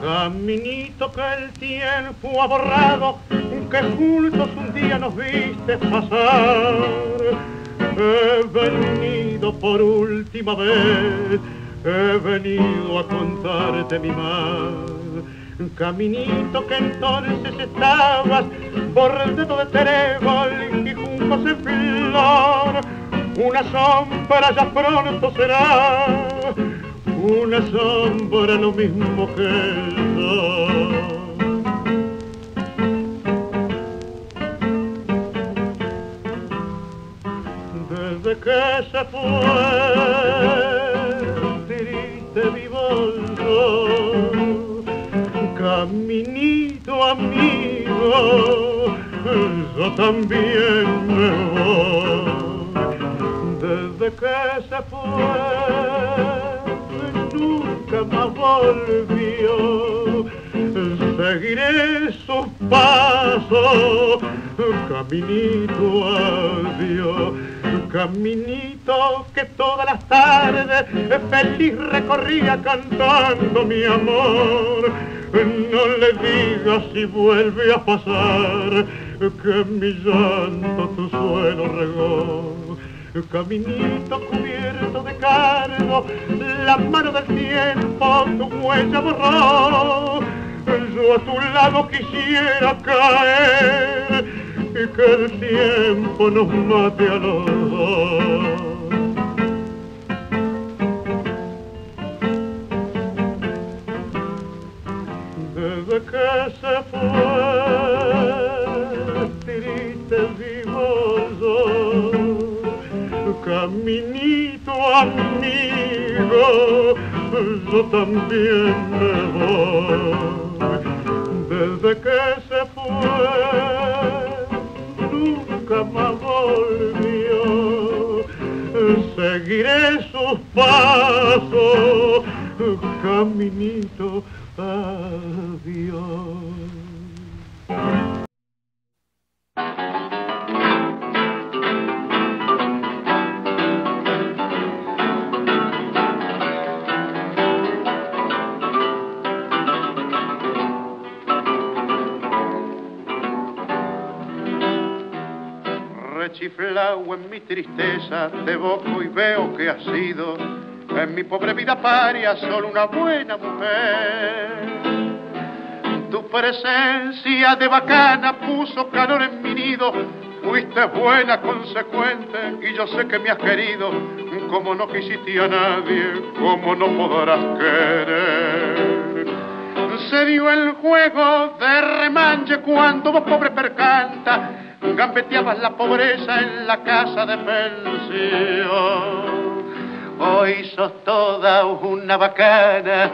Caminito que el tiempo ha borrado, que juntos un día nos viste pasar. He venido por última vez, he venido a contarte mi mal. Caminito que entonces estabas bordado de trébol y juncos en flor. Una sombra ya pronto será, una sombra lo mismo que el sol. Desde que se fue, triste vivo yo, caminito amigo, yo también me voy. Desde que se fue, nunca más volvió, seguiré sus pasos, caminito adiós. Caminito que todas las tardes feliz recorría cantando mi amor. No le digas si vuelve a pasar que mi llanto tu suelo regó. Caminito cubierto de cardo, la mano del tiempo tu huella borró. Yo a tu lado quisiera caer y que el tiempo nos mate a los dos. Desde que se fue, triste vivo yo, caminito amigo, yo también me voy. Desde que se fue, nunca más volvió, seguiré sus pasos, caminito, adiós. Rechiflao en mi tristeza, te evoco y veo que has sido en mi pobre vida paria solo una buena mujer. Tu presencia de bacana puso calor en mi nido, fuiste buena, consecuente, y yo sé que me has querido, como no quisiste a nadie, como no podrás querer. Se dio el juego de remanche cuando vos pobre percanta gambeteabas la pobreza en la casa de pensión. Hoy sos toda una bacana,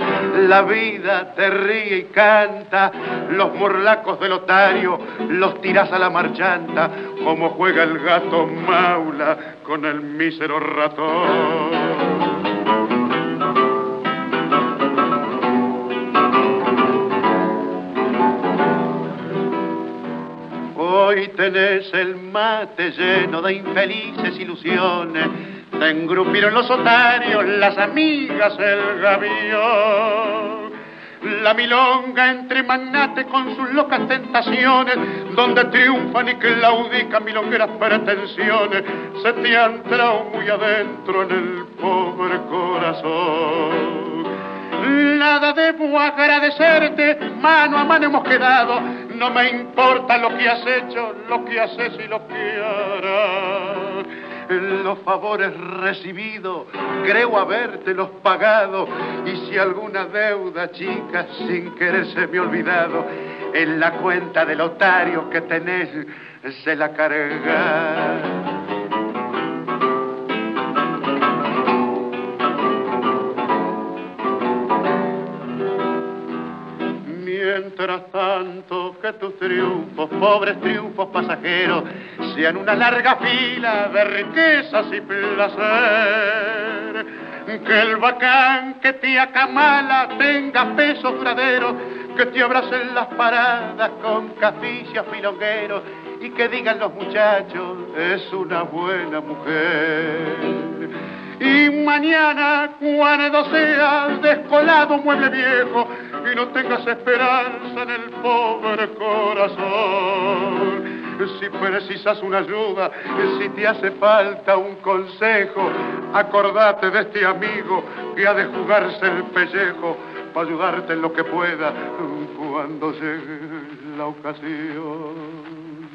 la vida te ríe y canta, los morlacos del otario los tirás a la marchanta, como juega el gato maula con el mísero ratón. Hoy tenés el mate lleno de infelices ilusiones, te engrupieron los otarios, las amigas, el gavión. La milonga entre magnates con sus locas tentaciones, donde triunfan y claudican milongueras pretensiones, se te han entrado muy adentro en el pobre corazón. Nada debo agradecerte, mano a mano hemos quedado, no me importa lo que has hecho, lo que haces y lo que harás. Los favores recibidos, creo habértelos pagado, y si alguna deuda chica sin querer se me ha olvidado, en la cuenta del otario que tenés se la carga. Mientras tanto que tus triunfos, pobres triunfos pasajeros, sean una larga fila de riquezas y placer. Que el bacán que te acamala tenga peso duradero, que te abracen las paradas con caficias milongueros y que digan los muchachos, es una buena mujer. Y mañana, cuando seas descolado mueble viejo y no tengas esperanza en el pobre corazón, si precisas una ayuda, si te hace falta un consejo, acordate de este amigo que ha de jugarse el pellejo para ayudarte en lo que pueda cuando llegue la ocasión.